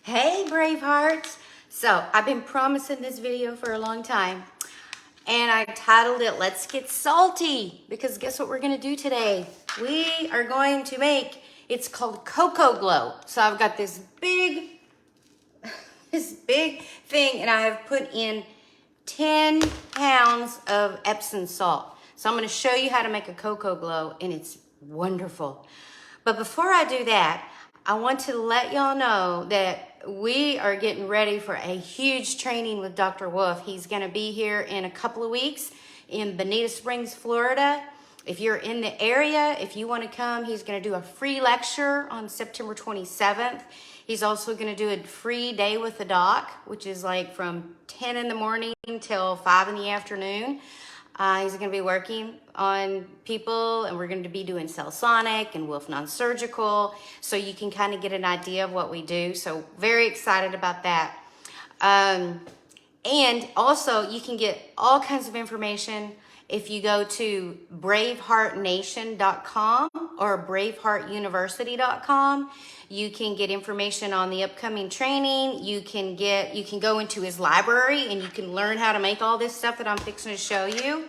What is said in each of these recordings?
Hey Bravehearts! So I've been promising this video for a long time and I titled it Let's Get Salty because guess what we're gonna do today? We are going to make, it's called Cocoa Glow. So I've got this big thing and I have put in 10 pounds of Epsom salt. So I'm gonna show you how to make a Cocoa Glow and it's wonderful. But before I do that, I want to let y'all know that we are getting ready for a huge training with Dr. Wolf. He's gonna be here in a couple of weeks in Bonita Springs, Florida. If you're in the area, if you wanna come, he's gonna do a free lecture on September 27th. He's also gonna do a free day with the doc, which is like from 10 in the morning till 5 in the afternoon. He's going to be working on people, and we're going to be doing Cellsonic and Wolf Non-Surgical, so you can kind of get an idea of what we do. So very excited about that. And also, you can get all kinds of information if you go to braveheartnation.com or braveheartuniversity.com. You can get information on the upcoming training. You can go into his library and you can learn how to make all this stuff that I'm fixing to show you.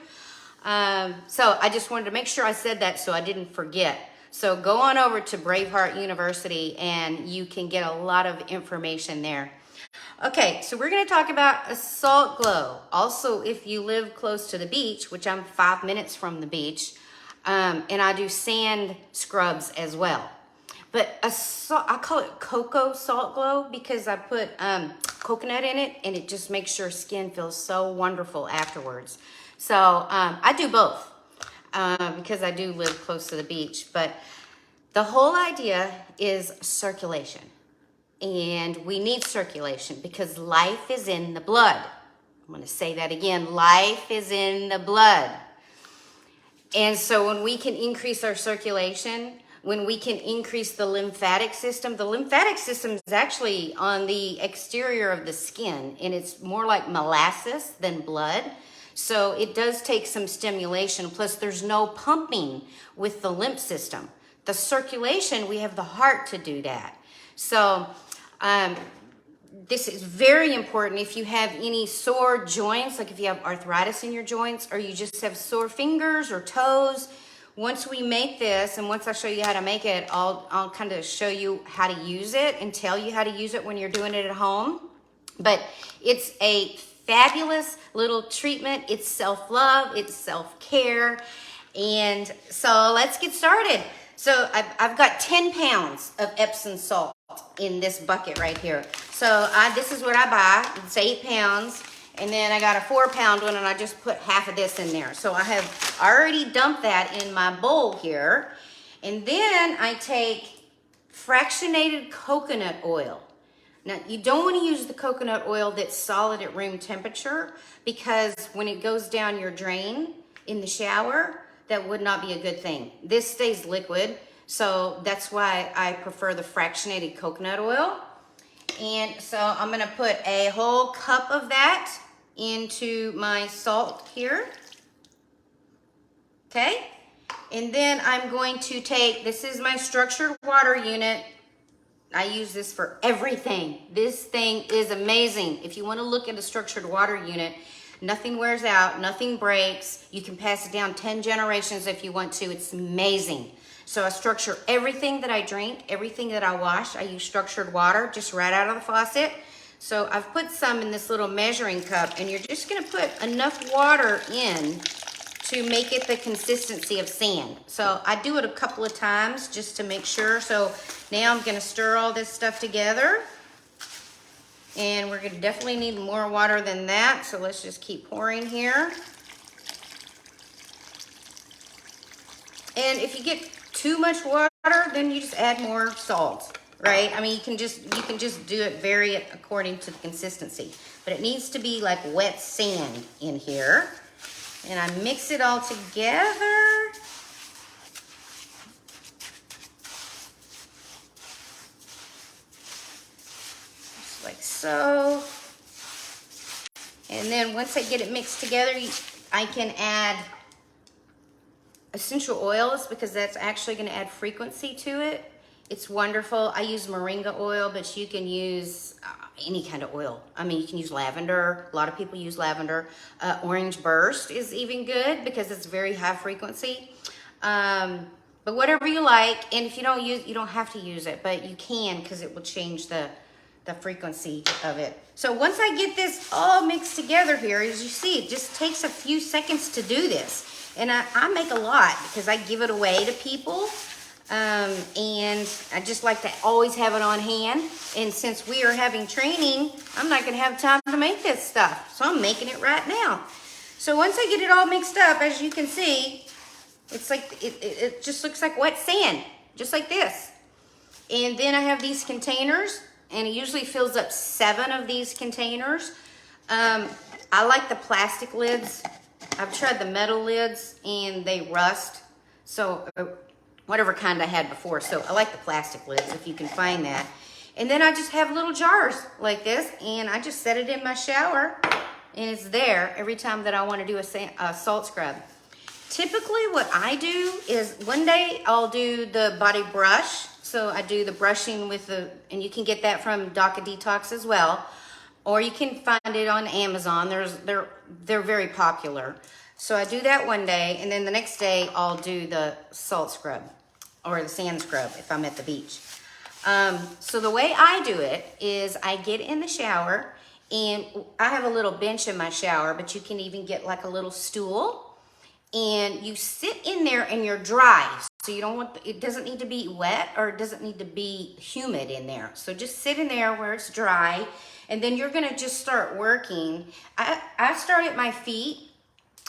So I just wanted to make sure I said that so I didn't forget. So go on over to Braveheart University and you can get a lot of information there. Okay, so we're going to talk about a salt glow. Also, if you live close to the beach, which I'm 5 minutes from the beach, and I do sand scrubs as well. But I call it cocoa salt glow because I put coconut in it and it just makes your skin feel so wonderful afterwards. So I do both because I do live close to the beach. But the whole idea is circulation. And we need circulation because life is in the blood. I'm going to say that again. Life is in the blood. And so when we can increase our circulation, when we can increase the lymphatic system is actually on the exterior of the skin and it's more like molasses than blood. So it does take some stimulation. Plus there's no pumping with the lymph system. The circulation, we have the heart to do that. So this is very important if you have any sore joints, like if you have arthritis in your joints or you just have sore fingers or toes. Once we make this and once I show you how to make it, I'll kind of show you how to use it and tell you how to use it when you're doing it at home. But it's a fabulous little treatment. It's self-love, it's self-care. And so let's get started. So I've got 10 pounds of Epsom salt in this bucket right here. So this is what I buy. It's 8 pounds. And then I got a 4-pound one and I just put half of this in there. So I have already dumped that in my bowl here. And then I take fractionated coconut oil. Now you don't want to use the coconut oil that's solid at room temperature because when it goes down your drain in the shower, that would not be a good thing. This stays liquid. So that's why I prefer the fractionated coconut oil. And so I'm gonna put a whole cup of that into my salt here. Okay? And then I'm going to take, this is my structured water unit. I use this for everything. This thing is amazing. If you wanna look at a structured water unit, nothing wears out, nothing breaks. You can pass it down 10 generations if you want to. It's amazing. So I structure everything that I drink, everything that I wash. I use structured water just right out of the faucet. So I've put some in this little measuring cup and you're just gonna put enough water in to make it the consistency of sand. So I do it a couple of times just to make sure. So now I'm gonna stir all this stuff together. And we're gonna definitely need more water than that. So let's just keep pouring here. And if you get too much water, then you just add more salt, right? I mean, you can just do it vary it according to the consistency. But it needs to be like wet sand in here. And I mix it all together. Just like so. And then once I get it mixed together, I can add essential oils because that's actually going to add frequency to it. It's wonderful. I use moringa oil, but you can use any kind of oil. I mean, you can use lavender. A lot of people use lavender. Orange burst is even good because it's very high frequency. But whatever you like, and if you don't use, you don't have to use it, but you can because it will change the frequency of it. So once I get this all mixed together here, as you see, it just takes a few seconds to do this. And I make a lot because I give it away to people. And I just like to always have it on hand. And since we are having training, I'm not gonna have time to make this stuff. So I'm making it right now. So once I get it all mixed up, as you can see, it's like, it just looks like wet sand, just like this. And then I have these containers, and it usually fills up 7 of these containers. I like the plastic lids. I've tried the metal lids and they rust. So whatever kind I had before. So I like the plastic lids if you can find that. And then I just have little jars like this, and I just set it in my shower, and it's there every time that I want to do a salt scrub. Typically what I do is one day I'll do the body brush. So I do the brushing with and you can get that from Daka Detox as well. Or you can find it on Amazon. They're very popular. So I do that one day, and then the next day I'll do the salt scrub or the sand scrub if I'm at the beach. So the way I do it is I get in the shower, and I have a little bench in my shower, but you can even get like a little stool, and you sit in there and you're dry. So you don't want, it doesn't need to be wet or it doesn't need to be humid in there. So just sit in there where it's dry, and then you're gonna just start working. I start at my feet,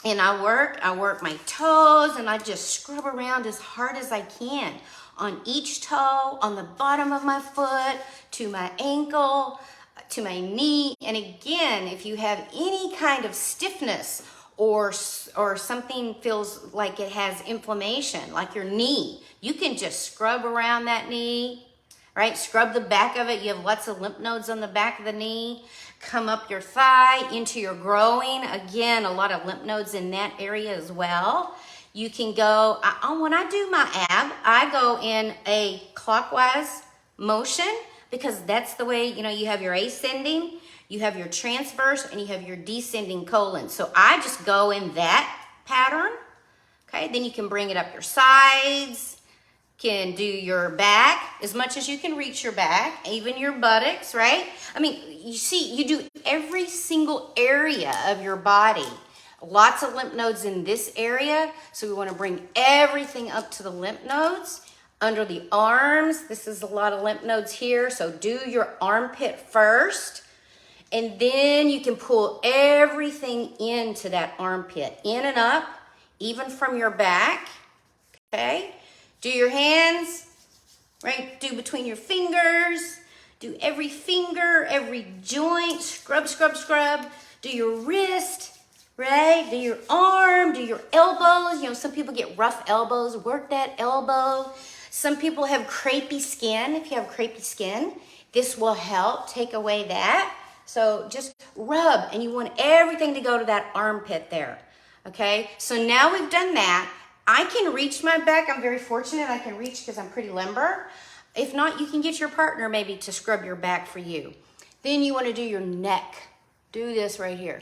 and I work my toes, and I just scrub around as hard as I can on each toe, on the bottom of my foot, to my ankle, to my knee. And again, if you have any kind of stiffness or something feels like it has inflammation, like your knee, you can just scrub around that knee, right? Scrub the back of it. You have lots of lymph nodes on the back of the knee. Come up your thigh into your groin. Again, a lot of lymph nodes in that area as well. You can go, when I do my ab, I go in a clockwise motion because that's the way, you have your ascending, you have your transverse, and you have your descending colon. So I just go in that pattern, okay? Then you can bring it up your sides, can do your back as much as you can reach your back, even your buttocks, right? I mean, you see, you do every single area of your body. Lots of lymph nodes in this area, so we want to bring everything up to the lymph nodes. Under the arms, this is a lot of lymph nodes here, so do your armpit first, and then you can pull everything into that armpit, in and up, even from your back, okay? Do your hands, right? Do between your fingers. Do every finger, every joint. Scrub, scrub, scrub. Do your wrist, right? Do your arm, do your elbows. Some people get rough elbows. Work that elbow. Some people have crepey skin. If you have crepey skin, this will help take away that. So just rub, and you want everything to go to that armpit there, okay? So now we've done that. I can reach my back. I'm very fortunate I can reach because I'm pretty limber. If not, you can get your partner maybe to scrub your back for you. Then you want to do your neck. Do this right here.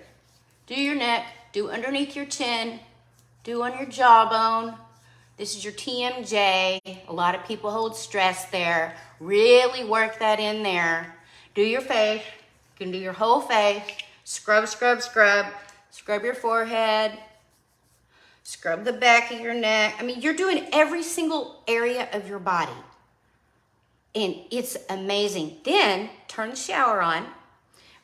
Do your neck. Do underneath your chin. Do on your jawbone. This is your TMJ. A lot of people hold stress there. Really work that in there. Do your face. You can do your whole face. Scrub, scrub, scrub. Scrub your forehead. Scrub the back of your neck. I mean, you're doing every single area of your body. And it's amazing. Then turn the shower on.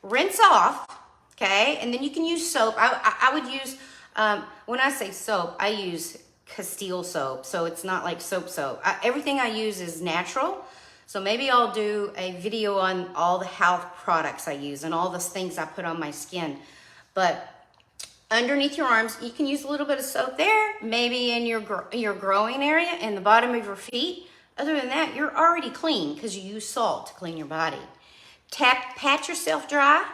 Rinse off, okay? And then you can use soap. I would use, when I say soap, I use Castile soap. So it's not like soap. Everything I use is natural. So maybe I'll do a video on all the health products I use and all the things I put on my skin. But underneath your arms, you can use a little bit of soap there, maybe in your groin area and the bottom of your feet. Other than that, you're already clean because you use salt to clean your body. Pat yourself dry,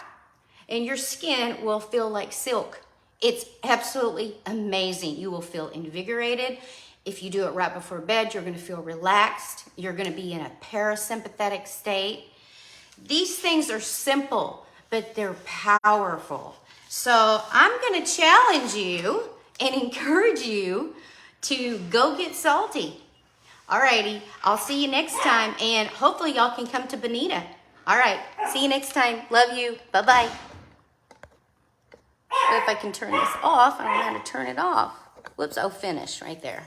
and your skin will feel like silk. It's absolutely amazing. You will feel invigorated. If you do it right before bed, you're going to feel relaxed. You're going to be in a parasympathetic state. These things are simple, but they're powerful. So I'm going to challenge you and encourage you to go get salty. Alrighty, I'll see you next time, and hopefully y'all can come to Bonita. All right, see you next time. Love you. Bye-bye. If I can turn this off, I don't know how to turn it off. Whoops, oh, finish right there.